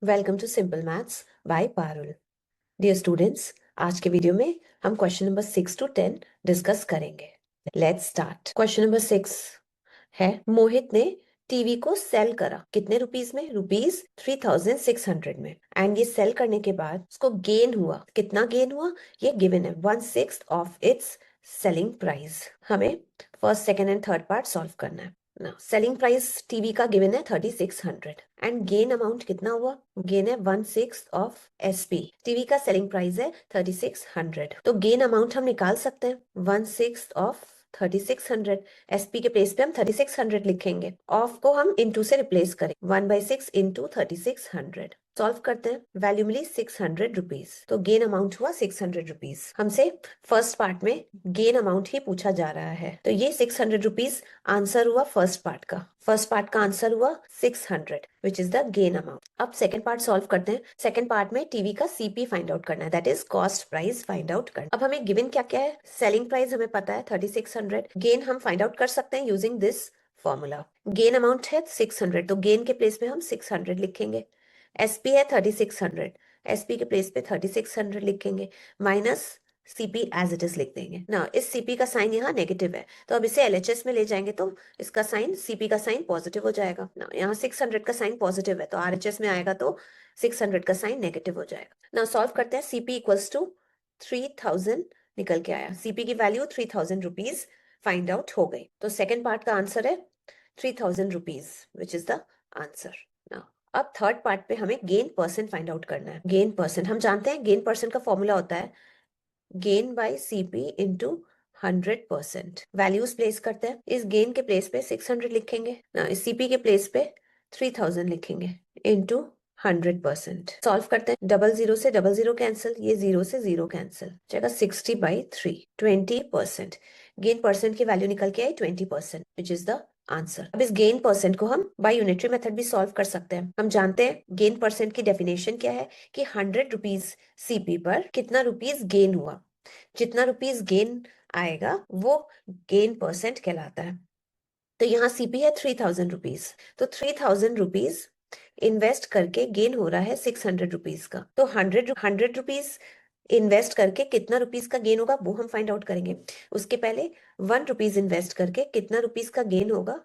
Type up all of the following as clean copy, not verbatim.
Welcome to simple maths by Parul. Dear students, आज के video में हम क्वेश्चन नंबर 6 to 10 डिस्कस करेंगे। Let's start. क्वेश्चन नंबर 6 है, मोहित ने टीवी को सेल करा कितने रुपीस में? रुपीस 3600 में। एंड ये सेल करने के बाद उसको गेन हुआ, कितना गेन हुआ ये गिवन है, 1/6 ऑफ इट्स सेलिंग प्राइस। हमें first, second and third part solve करना है ना। सेलिंग प्राइस टीवी का गिवन है 3600 एंड गेन अमाउंट कितना हुआ? गेन है 1/6 ऑफ एसपी। टीवी का सेलिंग प्राइस है 3600, तो गेन अमाउंट हम निकाल सकते हैं 1/6 ऑफ 3600। एसपी के प्लेस पे हम 3600 लिखेंगे, ऑफ को हम इनटू से रिप्लेस करें, 1/6 इंटू 3600। सॉल्व करते हैं, वैल्यू मिली 600 रुपीज, तो गेन अमाउंट हुआ 600 रुपीज। हमसे फर्स्ट पार्ट में गेन अमाउंट ही पूछा जा रहा है, तो ये 600 रुपीज आंसर हुआ फर्स्ट पार्ट का। फर्स्ट पार्ट का आंसर हुआ 600 which is the gain amount. अब सेकंड पार्ट सॉल्व करते हैं। सेकंड पार्ट में टीवी का सीपी फाइंड आउट करना है, that is cost price find out करना। अब हमें गिवन क्या क्या है? सेलिंग प्राइस हमें पता है 3600, गेन हम फाइंड आउट कर सकते हैं using this formula. Gain amount है 600, तो गेन के प्लेस में हम 600 लिखेंगे। एसपी है 3600, एसपी के प्लेस पे 3600 लिखेंगे, minus CP as it is लिख देंगे ना। इस सीपी का साइन यहाँ नेगेटिव है, तो अब इसे एलएचएस में ले जाएंगे तो इसका साइन, सीपी का साइन पॉजिटिव हो जाएगा ना। यहाँ 600 का साइन पॉजिटिव है, तो आरएचएस में आएगा तो 600 का साइन नेगेटिव हो जाएगा ना। सॉल्व करते हैं, सीपी इक्वल्स टू 3000 निकल के आया। सीपी की वैल्यू 3000 रुपीज फाइंड आउट हो गई, तो सेकेंड पार्ट का आंसर है 3000 rupees which is the answer ना। अब थर्ड पार्ट पे हमें गेन परसेंट फाइंड आउट करना है। गेन परसेंट हम जानते हैं, गेन परसेंट का फॉर्मूला होता है gain by CP into 100%। Values place करते हैं, इस गेन के प्लेस पे 600 लिखेंगे ना, इस सीपी के प्लेस पे 3000 लिखेंगे इंटू 100%। सॉल्व करते हैं, डबल जीरो से डबल जीरो कैंसिल, ये जीरो से जीरो कैंसिल, जाएगा 60/3, 20%। गेन परसेंट की वैल्यू निकल के आई 20% विच इज द आंसर। अब इस गेन परसेंट को हम बाय यूनिटरी मेथड भी सॉल्व कर सकते हैं। हम जानते हैं गेन परसेंट की डेफिनेशन क्या है कि 100 रुपीज सीपी पर कितना रुपीज गेन हुआ, जितना रुपीज गेन आएगा वो गेन परसेंट कहलाता है। तो यहाँ सीपी है 3000 रुपीज, तो 3000 रुपीज इन्वेस्ट करके गेन हो रहा है 600 रुपीज का, तो 100 रुपीज इन्वेस्ट करके कितना रुपीज का गेन होगा वो हम फाइंड आउट करेंगे। उसके पहले 1 रुपीज इन्वेस्ट करके कितना रुपीज का गेन होगा,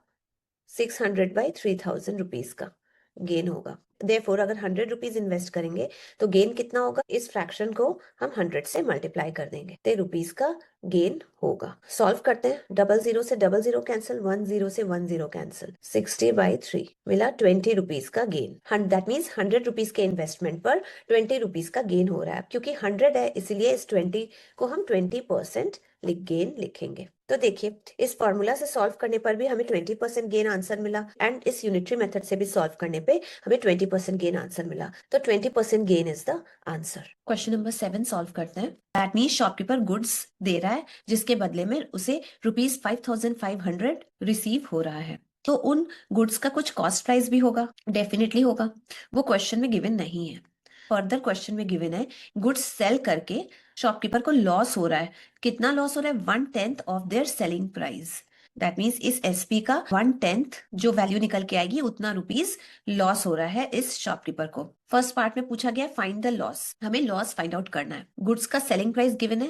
600/3000 रुपीज का गेन होगा। देयरफॉर अगर 100 रुपीज इन्वेस्ट करेंगे तो गेन कितना होगा, इस फ्रैक्शन को हम 100 से मल्टीप्लाई कर देंगे तो रुपीज का गेन होगा। सॉल्व करते हैं, डबल जीरो से डबल जीरो कैंसिल, 10 से 10 कैंसिल, 60/3 मिला 20 रुपीज का गेन। दैट मीन्स 100 रुपीज के इन्वेस्टमेंट पर 20 रुपीज का गेन हो रहा है। क्योंकि 100 है इसलिए इस 20 को हम 20% गेन लिखेंगे। तो देखिए, इस फॉर्मूला से सॉल्व करने पर भी हमें 20% गेन आंसर मिला, एंड इस यूनिटरी मेथड से भी सॉल्व करने पे हमें 20% गेन आंसर मिला, तो 20% gain is the answer. Question number 7 solve करते हैं। दैट मीन्स शॉपकीपर गुड्स दे रहा है जिसके बदले में उसे ₹5500 रिसीव हो रहा है, तो उन गुड्स का कुछ कॉस्ट प्राइस भी होगा, डेफिनेटली होगा, वो क्वेश्चन में गिवन नहीं है। फर्दर क्वेश्चन में गिवन है गुड्स सेल करके शॉपकीपर को लॉस हो रहा है। कितना लॉस हो रहा है? 1/10 of their selling price. That means इस एसपी का 1/10 जो वैल्यू निकल के आएगी उतना रुपीज लॉस हो रहा है इस शॉपकीपर को। फर्स्ट पार्ट में पूछा गया फाइंड द लॉस, हमें लॉस फाइंड आउट करना है। गुड्स का सेलिंग प्राइस गिवन है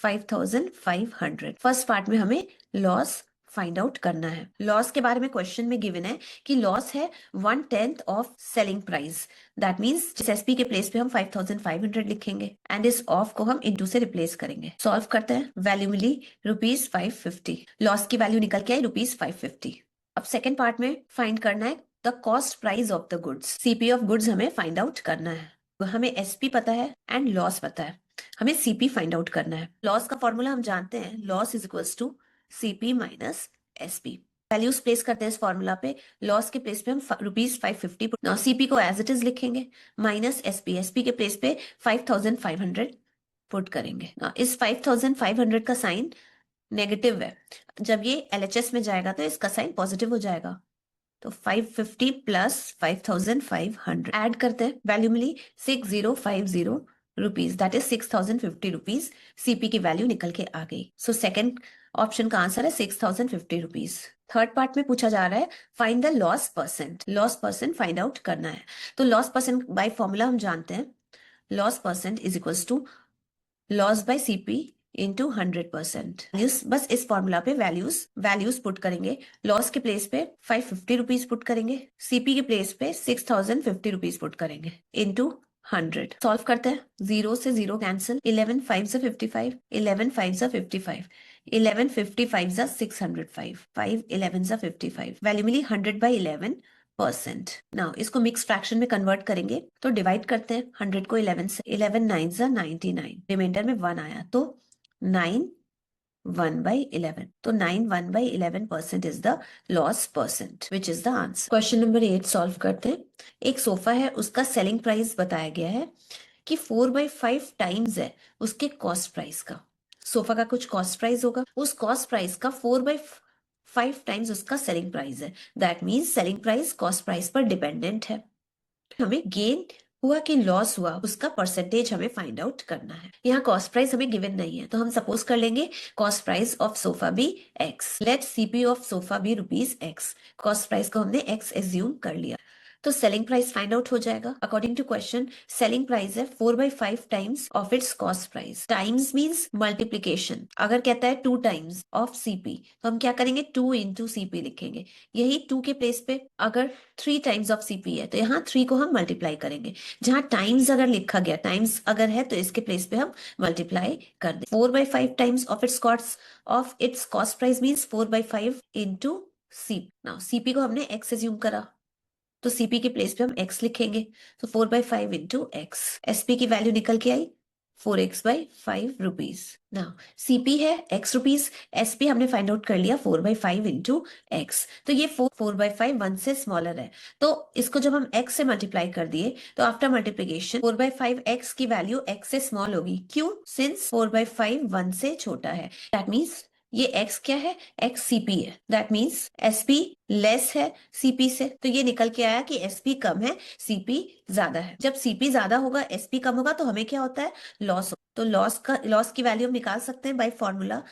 ₹5500। फर्स्ट पार्ट में हमें लॉस फाइंड आउट करना है। लॉस के बारे में क्वेश्चन में गिवन है कि लॉस है 1/10 of selling price. That means जिस एसपी के प्लेस पे हम 5500 लिखेंगे एंड इस ऑफ को हम इनटू से रिप्लेस करेंगे। सॉल्व करते हैं, वैल्यू मिली ₹550। लॉस की वैल्यू निकल के आई ₹550। अब सेकेंड पार्ट में फाइंड करना है the cost price of the goods. CP of goods हमें फाइंड आउट करना है। हमें एसपी पता है एंड लॉस पता है, हमें सीपी फाइंड आउट करना है। लॉस का फॉर्मूला हम जानते हैं, loss is equals to CP minus SP. Values place करते हैं इस फॉर्मूला पे। लॉस के प्लेस पे हम ₹550, सीपी को एज इट इज लिखेंगे, माइनस एसपी, एसपी के प्लेस पे 5500 पुट करेंगे। इस 5500 का साइन नेगेटिव है, जब ये एलएचएस में जाएगा तो इसका साइन पॉजिटिव हो जाएगा, तो 550 प्लस 5500 ऐड करते हैं, वैल्यू मिली 6050 rupees, that is 6050 rupees. CP की वैल्यू निकल के आ गई। सो सेकेंड ऑप्शन का आंसर है 6050 रुपीज। थर्ड पार्ट में पूछा जा रहा है find the loss percent. Loss percent find out करना है। तो लॉस परसेंट बाय फॉर्मूला हम जानते हैं, loss percent is equals to loss by CP into 100%। बस इस फॉर्मूला पे वैल्यूज पुट करेंगे। लॉस के प्लेस पे 550 रुपीज पुट करेंगे, सीपी के प्लेस पे 6050 रुपीज पुट करेंगे इंटू 100। सॉल्व करते हैं, 0 से 0 कैंसिल, 11 5 से 55, 11 5 से 55, 11 55 से 605, 5 11 से 55, वैल्यू मिली 100/11%। नाउ इसको मिक्स फ्रैक्शन में कन्वर्ट करेंगे तो डिवाइड करते हैं 100 को 11 से, 11 9 से 99, रिमाइंडर में 1 आया तो 9 1/11, तो 9 1/11% is the loss percent which is the answer. Question number 8 solve करते हैं। एक सोफा है, उसका सेलिंग प्राइस बताया गया है कि 4/5 टाइम्स है उसके कॉस्ट प्राइस का। सोफा का कुछ कॉस्ट प्राइस होगा, उस कॉस्ट प्राइस का 4/5 टाइम्स उसका सेलिंग प्राइस है। That means selling price cost price पर डिपेंडेंट है। हमें गेन हुआ कि लॉस हुआ उसका परसेंटेज हमें फाइंड आउट करना है। यहाँ कॉस्ट प्राइस हमें गिवन नहीं है तो हम सपोज कर लेंगे cost price of sofa be x, let CP of sofa be ₹x। Cost price को हमने x एज्यूम कर लिया तो सेलिंग प्राइस फाइंड आउट हो जाएगा। According to question selling price है 4/5 times of its cost price. Times means multiplication. अगर कहता है 2 टाइम्स ऑफ सीपी तो हम क्या करेंगे, 2 इंटू सीपी लिखेंगे। यही 2 के प्लेस पे अगर 3 टाइम्स ऑफ सीपी है तो यहाँ 3 को हम मल्टीप्लाई करेंगे। जहां टाइम्स अगर लिखा गया, टाइम्स अगर है तो इसके प्लेस पे हम मल्टीप्लाई कर दें। 4/5 times of its cost price means 4/5 into CP. Now CP को हमने एक्स एज्यूम करा तो सीपी के प्लेस पे हम x लिखेंगे तो 4/5 इंटू एक्स। एसपी की वैल्यू निकल के आई 4x/5 रुपीज। नाउ सीपी है x रुपीज, एसपी हमने फाइंड आउट कर लिया 4/5 इंटू एक्स। तो ये 4/5 1 से स्मॉलर है तो इसको जब हम x से मल्टीप्लाई कर दिए तो आफ्टर मल्टीप्लीकेशन 4/5 x की वैल्यू x से स्मॉल होगी। क्यों? सिंस 4/5 1 से छोटा है। दैट मीन्स ये x क्या है, x CP है। दैट मीन्स SP लेस है CP से, तो ये निकल के आया कि SP कम है CP ज्यादा है। जब CP ज्यादा होगा SP कम होगा तो हमें क्या होता है, लॉस। तो लॉस की वैल्यू हम निकाल सकते हैं by formula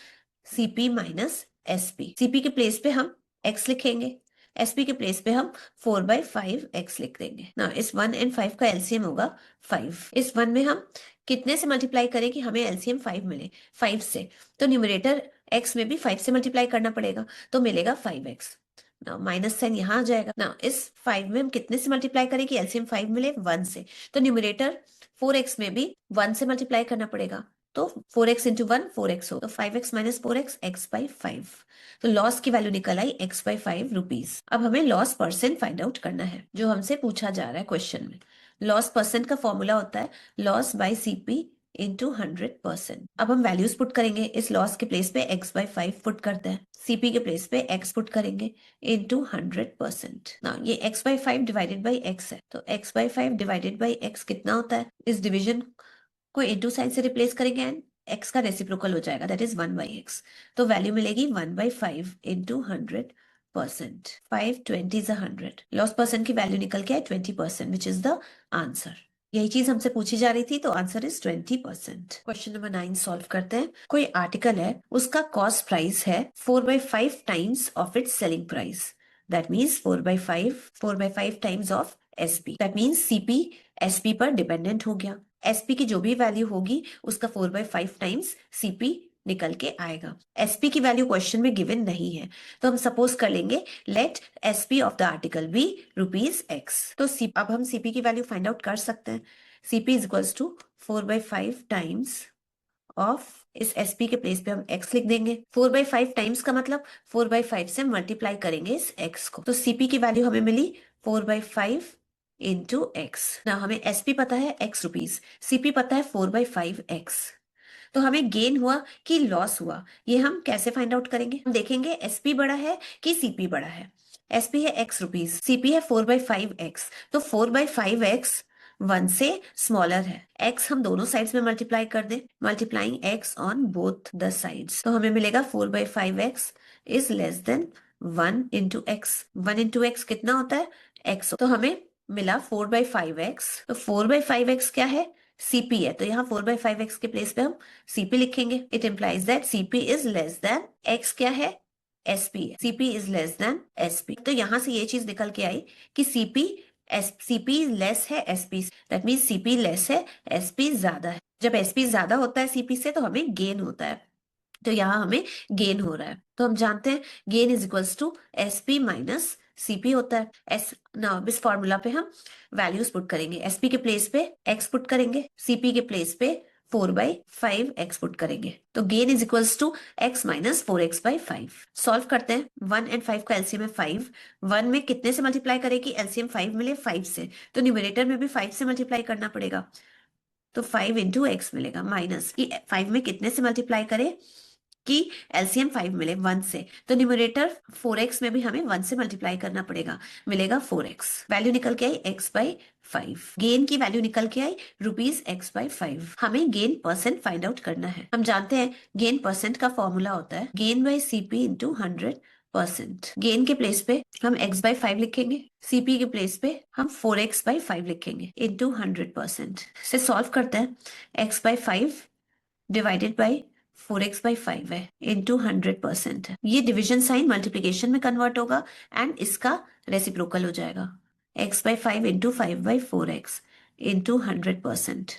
CP minus SP। CP के प्लेस पे हम x लिखेंगे, SP के प्लेस पे हम 4/5 x लिख देंगे ना। इस 1 एंड 5 का एलसीएम होगा 5। इस 1 में हम कितने से मल्टीप्लाई करें कि हमें एलसीएम 5 मिले, 5 से। तो न्यूमरेटर x में भी 5 से मल्टीप्लाई करना पड़ेगा तो मिलेगा 5x। ना माइनस साइन यहाँ आ जाएगा ना। इस 5 में हम कितने से मल्टीप्लाई करें कि एलसीएम 5 मिले, 1 से। तो न्यूमरेटर 4x में भी 1 से मल्टीप्लाई करना पड़ेगा तो 4x इंटू 1 4x हो, तो 5x माइनस 4x x/5। तो लॉस की वैल्यू निकल आई x/5 रुपीज। अब हमें लॉस परसेंट फाइंड आउट करना है जो हमसे पूछा जा रहा है क्वेश्चन में। लॉस परसेंट का फॉर्मूला होता है लॉस बाय सीपी इंटू 100%। अब हम वैल्यूज पुट करेंगे। इस लॉस के प्लेस पे x/5 पुट करते हैं, सीपी के प्लेस पे x पुट करेंगे इंटू 100%। ना ये x/5 डिवाइडेड बाई x है तो x/5 डिवाइडेड बाई x कितना होता है, इस डिविजन को इंटू साइन से रिप्लेस करेंगे एंड x का रेसिप्रोकल हो जाएगा दैट इज 1/x। तो वैल्यू मिलेगी 1/5 इंटू 100%। 5 20 is 100। लॉस परसेंट की वैल्यू निकल के आए 20% विच इज द आंसर। यही चीज हमसे पूछी जा रही थी तो answer is 20%। Question number 9 solve करते हैं। कोई आर्टिकल है, उसका कॉस्ट प्राइस है 4/5 times of it's selling price. That means 4/5 times of SP। That means CP SP पर डिपेंडेंट हो गया। SP की जो भी वैल्यू होगी उसका 4/5 टाइम्स CP निकल के आएगा। SP की वैल्यू क्वेश्चन में गिवन नहीं है तो हम सपोज कर लेंगे let SP of the article be ₹x। तो अब हम CP की वैल्यू फाइंड आउट कर सकते हैं। CP is equals to 4/5 times of, इस SP के प्लेस पे हम x लिख देंगे। 4/5 टाइम्स का मतलब 4/5 से मल्टीप्लाई करेंगे इस x को। तो CP की वैल्यू हमें मिली 4/5 इंटू एक्स। ना हमें SP पता है x रुपीज, CP पता है 4/5x। तो हमें गेन हुआ कि लॉस हुआ, ये हम कैसे फाइंड आउट करेंगे। हम देखेंगे SP बड़ा है कि CP बड़ा है। SP है x रुपीज, CP है 4/5x। तो 4/5x 1 से स्मॉलर है। x हम दोनों साइड्स में मल्टीप्लाई कर दें, multiplying x on both the sides, तो हमें मिलेगा 4/5x is less then 1 into x. 1 into x कितना होता है, x। तो हमें मिला 4/5x। तो 4/5x क्या है, सीपी है, तो यहाँ 4/5x के प्लेस पे हम सीपी लिखेंगे। It implies that CP is less then x क्या है, एसपी है। CP is less than SP, तो यहाँ से ये चीज निकल के आई कि सीपी लेस है SP, that mean CP less है, एसपी ज्यादा है। जब एसपी ज्यादा होता है सीपी से तो हमें गेन होता है, तो यहाँ हमें गेन हो रहा है। तो हम जानते हैं gain is equals to SP minus CP होता है। एस ना इस फॉर्मूला पे हम वैल्यूज पुट करेंगे, एसपी के प्लेस पे एक्स पुट करेंगे, सीपी के प्लेस पे 4/5 पुट करेंगे, तो gain is equals to x minus 4x/5। Solve करते हैं, 1 और 5 का एलसीएम है 5। 1 में कितने से मल्टीप्लाई करें कि एलसीएम 5 मिले, 5 से, तो न्यूमरेटर में भी 5 से मल्टीप्लाई करना पड़ेगा, तो 5 इंटू एक्स मिलेगा, माइनस की 5 में कितने से मल्टीप्लाई करें कि एलसीएम 5 मिले 1 से, तो न्यूमरेटर 4x में भी हमें 1 से मल्टीप्लाई करना पड़ेगा, मिलेगा 4x। वैल्यू निकल के आई x/5। गेन की वैल्यू निकल के आई ₹x/5। हमें गेन परसेंट फाइंड आउट करना है। हम जानते हैं गेन परसेंट का फॉर्मूला होता है gain by CP into 100%। Gain के प्लेस पे हम x/5 लिखेंगे, सीपी के प्लेस पे हम 4x/5 लिखेंगे इंटू 100%। से सॉल्व करते हैं, x/5 डिवाइडेड बाई 4x/5 है इंटू 100% है। ये डिविजन साइन मल्टीप्लीकेशन में कन्वर्ट होगा एंड इसका रेसिप्रोकल हो जाएगा, x/5 into 5/4x into 100%।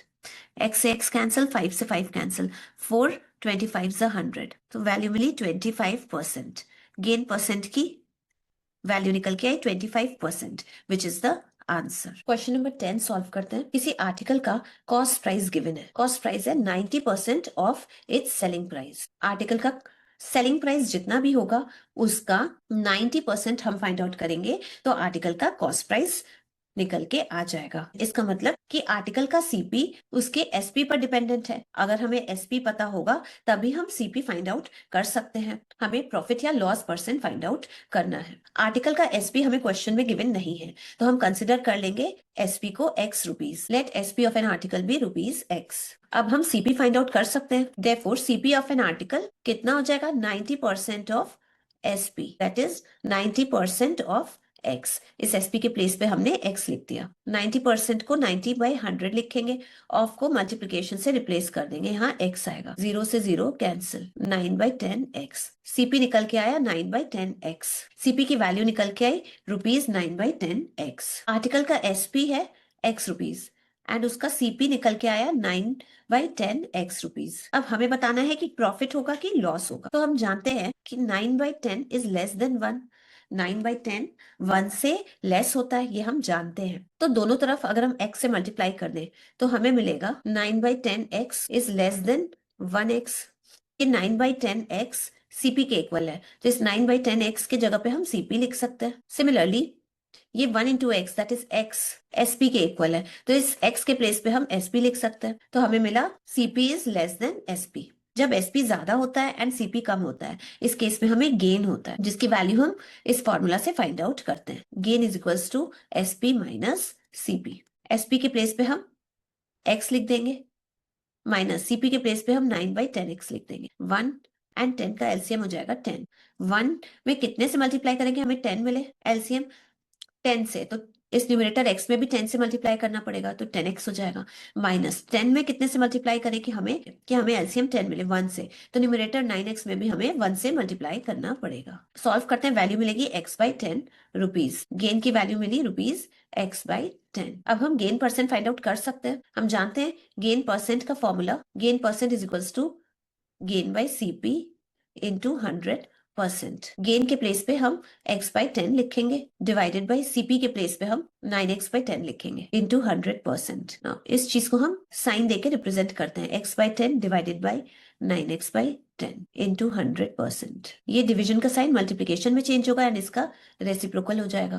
x से x कैंसिल, 5 से 5 कैंसिल, 4 25 100, तो वैल्यू मिली 25%। गेन परसेंट की वैल्यू निकल के आई 25%, which is the answer. Question number 10 solve करते हैं। किसी आर्टिकल का कॉस्ट प्राइस गिवन है, कॉस्ट प्राइस है 90% of its selling price. Article का सेलिंग प्राइस जितना भी होगा उसका 90% हम फाइंड आउट करेंगे, तो आर्टिकल का कॉस्ट प्राइस निकल के आ जाएगा। इसका मतलब कि आर्टिकल का सीपी उसके एसपी पर डिपेंडेंट है। अगर हमें एसपी पता होगा तभी हम सीपी फाइंड आउट कर सकते हैं। हमें प्रॉफिट या लॉस परसेंट फाइंड आउट करना है। आर्टिकल का एसपी हमें क्वेश्चन में गिवन नहीं है, तो हम कंसिडर कर लेंगे एसपी को x rupees. Let SP of an article be ₹x। अब हम सीपी फाइंड आउट कर सकते हैं। Therefore CP of an article कितना हो जाएगा, 90% of SP, that is 90% of x। इस एसपी के प्लेस पे हमने x लिख दिया। 90% को 90/100 लिखेंगे, ऑफ को मल्टीप्लीकेशन से रिप्लेस कर देंगे, यहाँ x आएगा, 0 से 0 कैंसिल, 9/10x। सीपी निकल के आया 9/10x। सीपी की वैल्यू निकल के आई ₹9/10x। आर्टिकल का एसपी है x रुपीज एंड उसका सीपी निकल के आया 9/10x रुपीज। अब हमें बताना है कि प्रॉफिट होगा कि लॉस होगा, तो हम जानते हैं कि 9/10 इज लेस देन 1। 9/10 1 से लेस होता है, ये हम जानते हैं। तो दोनों तरफ अगर हम x से मल्टीप्लाई कर दें तो हमें मिलेगा 9/10x is less then 1x। ये 9/10x सीपी के इक्वल है, तो इस 9/10x के जगह पे हम सीपी लिख सकते हैं। सिमिलरली ये 1 into x that is x SP के इक्वल है, तो इस x के प्लेस पे हम एसपी लिख सकते हैं। तो हमें मिला CP is less than SP. जब एसपी ज्यादा होता है एंड सीपी कम होता है, इस केस में हमें गेन होता है, जिसकी वैल्यू हम इस फॉर्मूला से फाइंड आउट करते हैं। Gain is equals to SP minus CP. SP के प्लेस पे हम x लिख देंगे, माइनस सीपी के प्लेस पे हम 9/10x लिख देंगे। 1 एंड 10 का एलसीएम हो जाएगा 10। 1 में कितने से मल्टीप्लाई करेंगे हमें 10 मिले, एलसीएम 10 से, तो इस न्यूमरेटर x में भी 10 से मल्टीप्लाई करना पड़ेगा, तो 10x हो जाएगा। माइनस 10 में कितने से मल्टीप्लाई करें कि हमें एलसीएम 10 मिले, 1 से, तो न्यूमरेटर 9x में भी हमें 1 से मल्टीप्लाई करना पड़ेगा। सॉल्व करते हैं, वैल्यू मिलेगी x/10 रुपीज। गेन की वैल्यू मिली ₹x/10। अब हम गेन परसेंट फाइंड आउट कर सकते हैं। हम जानते हैं गेन परसेंट का formula, gain percent is equals to gain by CP into 100%। Gain के प्लेस पे हम x/10 लिखेंगे, डिवाइडेड बाई सीपी के प्लेस पे हम 9x/10 लिखेंगे इंटू 100%। इस चीज को हम साइन देके रिप्रेजेंट करते हैं, x/10 divided by 9x/10 into 100%। ये डिविजन का साइन मल्टीप्लीकेशन में चेंज होगा एंड इसका रेसिप्रोकल हो जाएगा,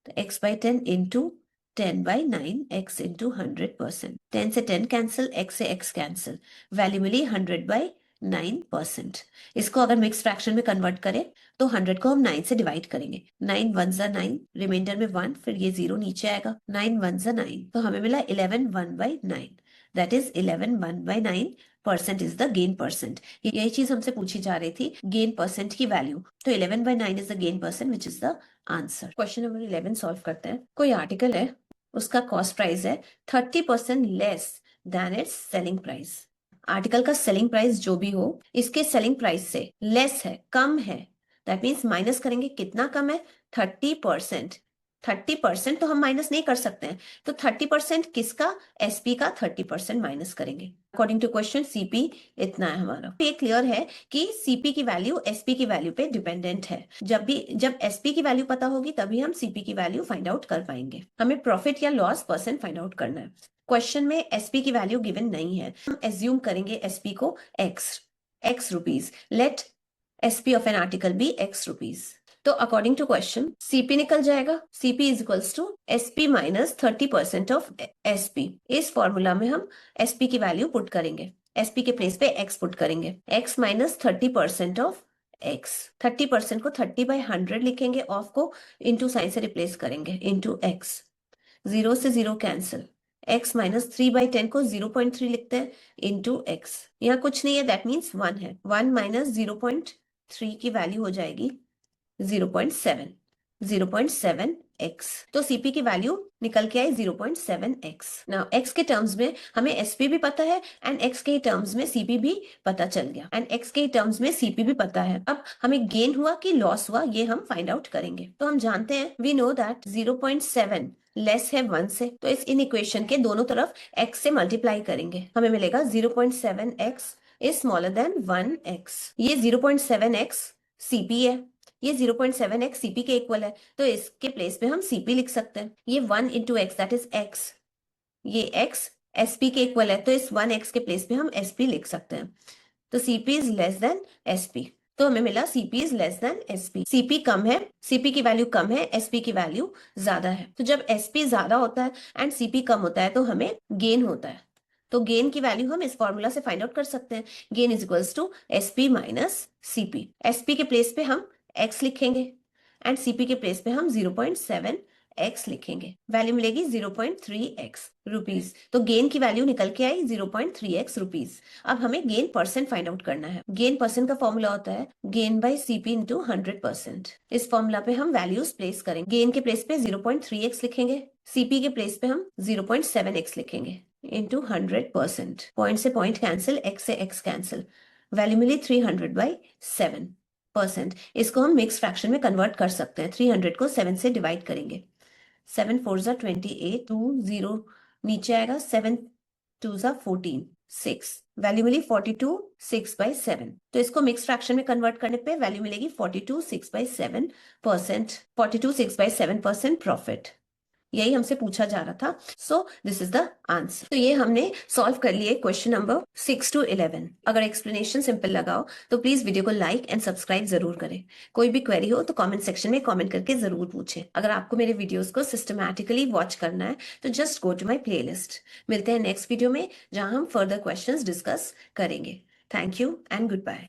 तो x/10 इंटू 10/9 x इंटू 100%। 10 से 10 कैंसिल, x से x कैंसिल, वैल्यू मिली 100/9%। इसको अगर मिक्स फ्रैक्शन में कन्वर्ट करें तो 100 को हम 9 से डिवाइड करेंगे, 9 1 जा 9, रिमाइंडर में 1, फिर ये 0 नीचे आएगा, 9 1 जा 9, तो हमें मिला 11 1/9, that is 11 1/9% is the gain percent. यही चीज हमसे पूछी जा रही थी, गेन परसेंट की वैल्यू, तो 11/9 is the gain percent which is the answer. Question number 11 solve करते हैं। कोई आर्टिकल है, उसका कॉस्ट प्राइस है 30% less than it's selling price. Article का सेलिंग प्राइस जो भी हो इसके सेलिंग प्राइस से लेस है, कम है, दैट मीन्स माइनस करेंगे। कितना कम है? 30%। 30% तो हम माइनस नहीं कर सकते हैं, तो 30% किसका? एसपी का 30% माइनस करेंगे। अकॉर्डिंग टू क्वेश्चन सीपी इतना है हमारा। ये क्लियर है कि सीपी की वैल्यू एसपी की वैल्यू पे डिपेंडेंट है। जब एसपी की वैल्यू पता होगी तभी हम सीपी की वैल्यू फाइंड आउट कर पाएंगे। हमें प्रॉफिट या लॉस परसेंट फाइंड आउट करना है। क्वेश्चन में एसपी की वैल्यू गिवन नहीं है, हम एज्यूम करेंगे एसपी को x rupees. Let SP of an article be x rupees. तो अकॉर्डिंग टू क्वेश्चन सीपी निकल जाएगा, CP is equals to SP minus 30% of SP. इस फॉर्मूला में हम एसपी की वैल्यू पुट करेंगे, एसपी के प्लेस पे एक्स पुट करेंगे। एक्स माइनस 30% ऑफ एक्स, 30% को 30/100 लिखेंगे, ऑफ को इंटू साइन से रिप्लेस करेंगे, इंटू एक्स। 0 से 0 कैंसिल, x माइनस 3/10 को 0.3 लिखते हैं, इंटू एक्स। यहाँ कुछ नहीं है, दैट मीन्स 1 है। 1 माइनस 0.3 की वैल्यू हो जाएगी 0.7, 0.7x। तो सीपी की वैल्यू निकल के आई 0.7x। नाउ x के टर्म्स में हमें एसपी भी पता है एंड x के टर्म्स में सीपी भी पता चल गया, एंड x के टर्म्स में सीपी भी पता है। अब हमें गेन हुआ कि लॉस हुआ ये हम फाइंड आउट करेंगे। तो हम जानते हैं, वी नो दैट 0.7 लेस है 1 से, तो इन इक्वेशन के दोनों तरफ x से मल्टीप्लाई करेंगे, हमें मिलेगा 0.7x is smaller than 1x। ये 0.7x सीपी है, ये 0.7x सीपी के इक्वल है, तो इसके प्लेस पे हम सीपी लिख सकते हैं। ये 1 into x that is x, ये x एसपी के इक्वल है, तो इस 1x के प्लेस पे हम एसपी लिख सकते हैं। तो CP is less than SP, तो हमें मिला CP is less than SP. CP कम है, सीपी की वैल्यू कम है, एसपी की वैल्यू ज्यादा है। तो जब एसपी ज्यादा होता है एंड सीपी कम होता है तो हमें गेन होता है। तो गेन की वैल्यू हम इस फॉर्मूला से फाइंड आउट कर सकते हैं। Gain is equals to SP minus CP. SP के प्लेस पे हम एक्स लिखेंगे एंड सीपी के प्लेस पे हम 0.7x लिखेंगे, वैल्यू मिलेगी 0.3x रुपीज। तो गेन की वैल्यू निकल के आई 0.3x रुपीज। अब हमें गेन परसेंट फाइंड आउट करना है। गेन परसेंट का फॉर्मूला होता है गेन बाय सीपी इंटू 100%। इस फॉर्मूला पे हम वैल्यूज प्लेस करेंगे। गेन के प्लेस पे 0.3x लिखेंगे, सीपी के प्लेस पे हम 0.7x लिखेंगे इंटू 100%। पॉइंट से पॉइंट कैंसिल, एक्स से एक्स कैंसिल, वैल्यू मिली 300/7%। इसको हम मिक्स फ्रैक्शन में कन्वर्ट कर सकते हैं। 300 को 7 से डिवाइड करेंगे, 7 4 ज़ा 28, 2 0 नीचे आएगा, 7 2 ज़ा 14, 6, वैल्यू मिली 42 6/7। तो इसको मिक्स फ्रैक्शन में कन्वर्ट करने पे वैल्यू मिलेगी 42 6/7%, 42 6/7% प्रॉफिट। यही हमसे पूछा जा रहा था, so this is the answer. तो ये हमने सॉल्व कर लिए क्वेश्चन नंबर 6 to 11। अगर एक्सप्लेनेशन सिंपल लगा हो तो प्लीज वीडियो को लाइक एंड सब्सक्राइब जरूर करें। कोई भी क्वेरी हो तो कमेंट सेक्शन में कमेंट करके जरूर पूछें। अगर आपको मेरे वीडियोस को सिस्टमैटिकली वॉच करना है तो just go to my playlist. मिलते हैं नेक्स्ट वीडियो में जहां हम फर्दर क्वेश्चंस डिस्कस करेंगे। Thank you and good bye.